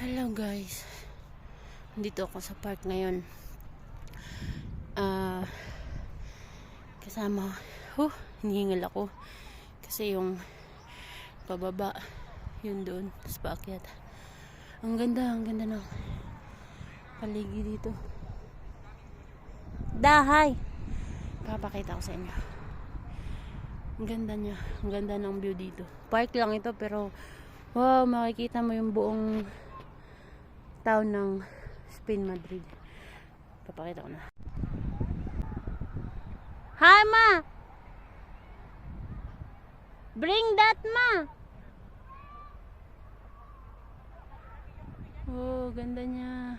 Hello guys, dito ako sa park ngayon. Kasama hinihingal ako kasi yung pababa yun doon, tapos paakyat. Ang ganda ng paligid dito. Dahay! Papakita ko sa inyo. Ang ganda niya, ang ganda ng view dito. Park lang ito pero wow, makikita mo yung buong town ng Spain, Madrid. Papakita ko na. Hi ma! Bring that ma! Oh, ganda niya.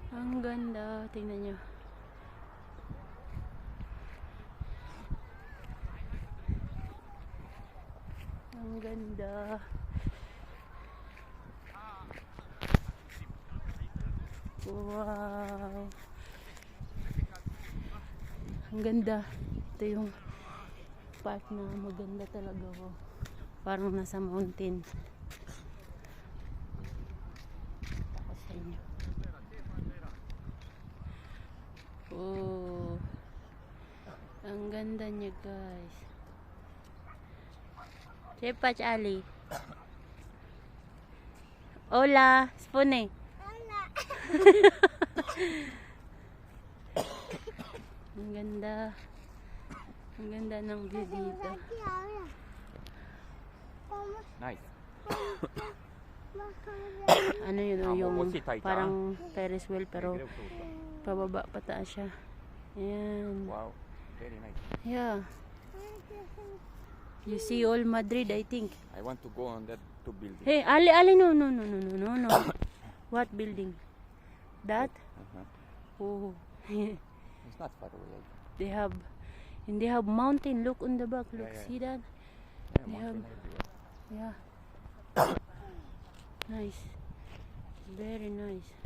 Ang ganda. Tingnan niyo. Ang ganda. Wow. Ang ganda. Ito yung park na maganda talaga. Oh. Parang nasa mountain. Ako sa inyo. Oh. Ang ganda niya, guys. Chepach Ali. Hola, Spune. Ang ganda. Ang ganda ng view dito. Nice. Ano yun, yung parang Ferris wheel pero pababa pataas siya. Ayan. Wow, very nice. Yeah. You see all Madrid, I think. I want to go on that two buildings. Hey, Ali, no. What building? That? Oh. It's not far away. They have mountain. Look on the back. Look, Yeah. see that? Yeah, They have, mountain everywhere. yeah. Nice. Very nice.